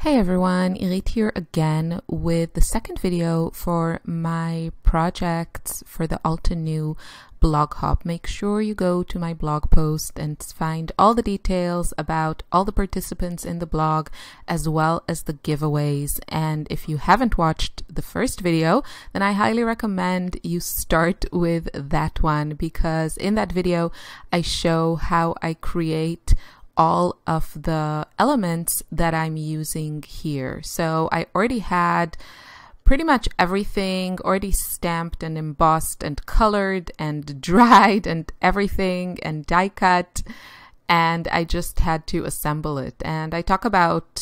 Hey everyone, Irit here again with the second video for my projects for the Altenew blog hop. Make sure you go to my blog post and find all the details about all the participants in the blog as well as the giveaways. And if you haven't watched the first video, then I highly recommend you start with that one, because in that video I show how I create all of the elements that I'm using here. So I already had pretty much everything already stamped and embossed and colored and dried and everything and die cut, and I just had to assemble it. And I talk about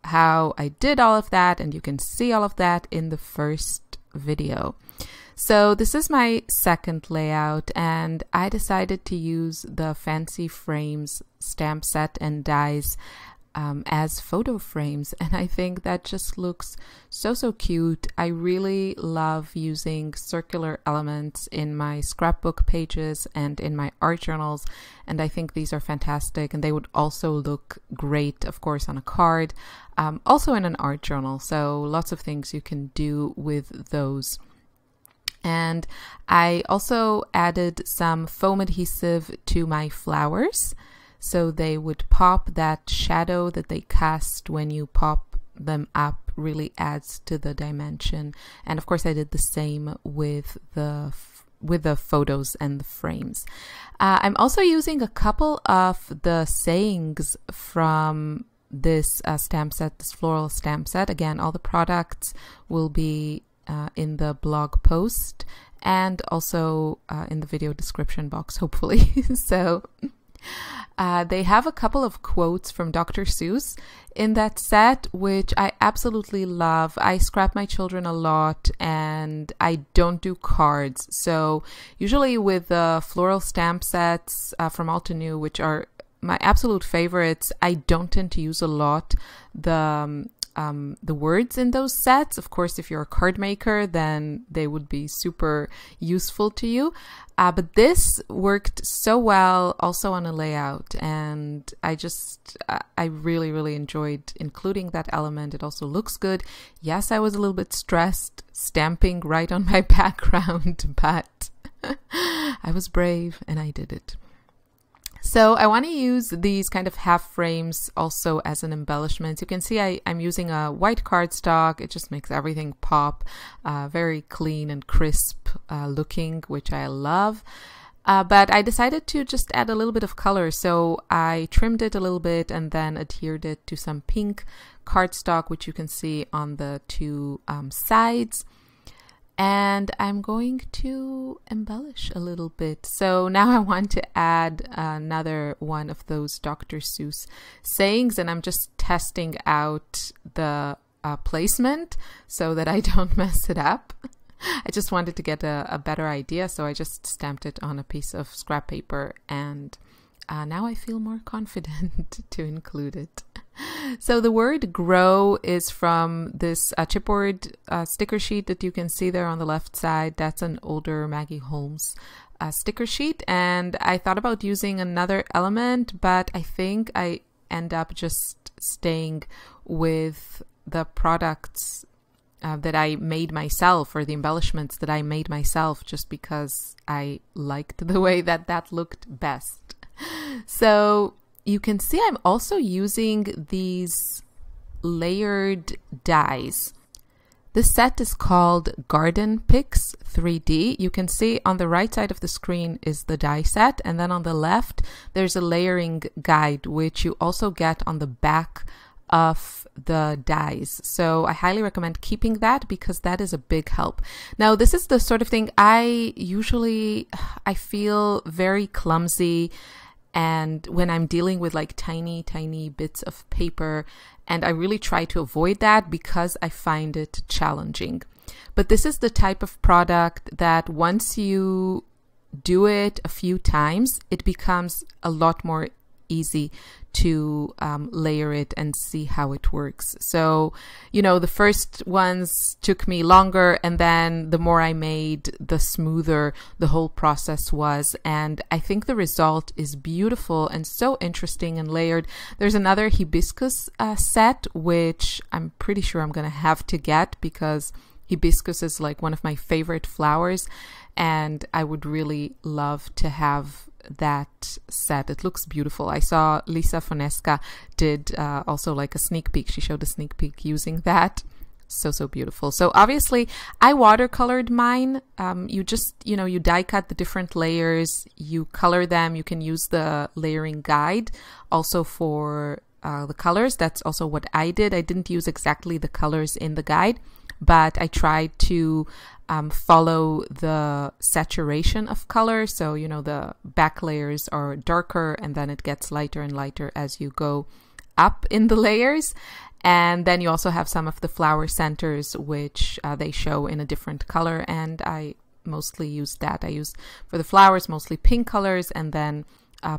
how I did all of that, and you can see all of that in the first video. So this is my second layout, and I decided to use the Fancy Frames stamp set and dies as photo frames, and I think that just looks so cute. I really love using circular elements in my scrapbook pages and in my art journals, and I think these are fantastic, and they would also look great, of course, on a card, also in an art journal. So lots of things you can do with those. And I also added some foam adhesive to my flowers, so they would pop. That shadow that they cast when you pop them up really adds to the dimension. And of course I did the same with the photos and the frames. I'm also using a couple of the sayings from this stamp set, this floral stamp set. Again, all the products will be in the blog post and also in the video description box, hopefully. So they have a couple of quotes from Dr. Seuss in that set, which I absolutely love. I scrap my children a lot and I don't do cards. So usually with the floral stamp sets from Altenew, which are my absolute favorites, I don't tend to use a lot the words in those sets. Of course, if you're a card maker, then they would be super useful to you. But this worked so well also on a layout, and I really enjoyed including that element. It also looks good. Yes, I was a little bit stressed stamping right on my background, but I was brave and I did it. So I want to use these kind of half frames also as an embellishment. You can see I'm using a white cardstock. It just makes everything pop, very clean and crisp looking, which I love. But I decided to just add a little bit of color. So I trimmed it a little bit and then adhered it to some pink cardstock, which you can see on the two sides. And I'm going to embellish a little bit. So now I want to add another one of those Dr. Seuss sayings, and I'm just testing out the placement so that I don't mess it up. I just wanted to get a better idea, so I just stamped it on a piece of scrap paper, and now I feel more confident to include it. So the word grow is from this chipboard sticker sheet that you can see there on the left side. That's an older Maggie Holmes sticker sheet, and I thought about using another element, but I think I end up just staying with the products that I made myself, or the embellishments that I made myself, just because I liked the way that that looked best. So you can see I'm also using these layered dies. This set is called Garden Picks 3D. You can see on the right side of the screen is the die set, and then on the left there's a layering guide, which you also get on the back of the dies. So I highly recommend keeping that, because that is a big help. Now, this is the sort of thing I feel very clumsy, and when I'm dealing with like tiny bits of paper, and I really try to avoid that because I find it challenging. But this is the type of product that once you do it a few times, it becomes a lot more easy to layer it and see how it works. So, you know, the first ones took me longer, and then the more I made, the smoother the whole process was. And I think the result is beautiful and so interesting and layered. There's another hibiscus set, which I'm pretty sure I'm gonna have to get, because hibiscus is like one of my favorite flowers, and I would really love to have that set. It looks beautiful. I saw Lisa Fonesca did also like a sneak peek. She showed a sneak peek using that. So beautiful. So obviously I watercolored mine. You just, you know, you die cut the different layers, you color them. You can use the layering guide also for the colors. That's also what I did. I didn't use exactly the colors in the guide, but I tried to follow the saturation of color. So, you know, the back layers are darker, and then it gets lighter and lighter as you go up in the layers. And then you also have some of the flower centers, which they show in a different color. And I mostly used that. I used for the flowers mostly pink colors, and then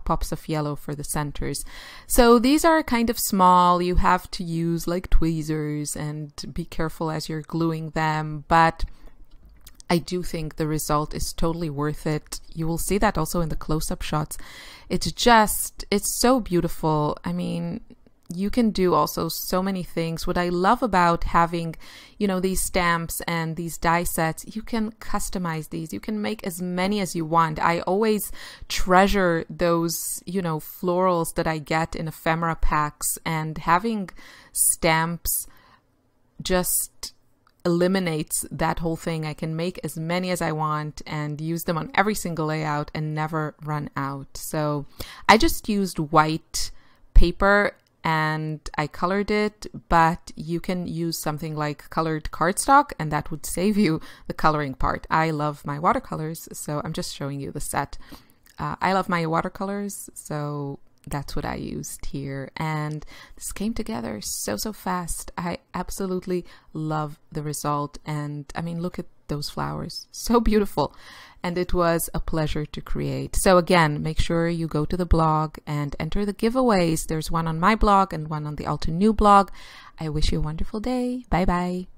pops of yellow for the centers. So these are kind of small. You have to use like tweezers and be careful as you're gluing them, but I do think the result is totally worth it. You will see that also in the close-up shots. It's so beautiful. I mean, you can do also so many things. What I love about having, you know, these stamps and these die sets, you can customize these. You can make as many as you want. I always treasure those, you know, florals that I get in ephemera packs, and having stamps just eliminates that whole thing. I can make as many as I want and use them on every single layout and never run out. So I just used white paper and I colored it, but you can use something like colored cardstock, and that would save you the coloring part. I love my watercolors, so I'm just showing you the set. I love my watercolors, so that's what I used here, and this came together so fast. I absolutely love the result, and I mean, look at those flowers, so beautiful, and it was a pleasure to create. So again, make sure you go to the blog and enter the giveaways. There's one on my blog and one on the Altenew blog. I wish you a wonderful day. Bye bye.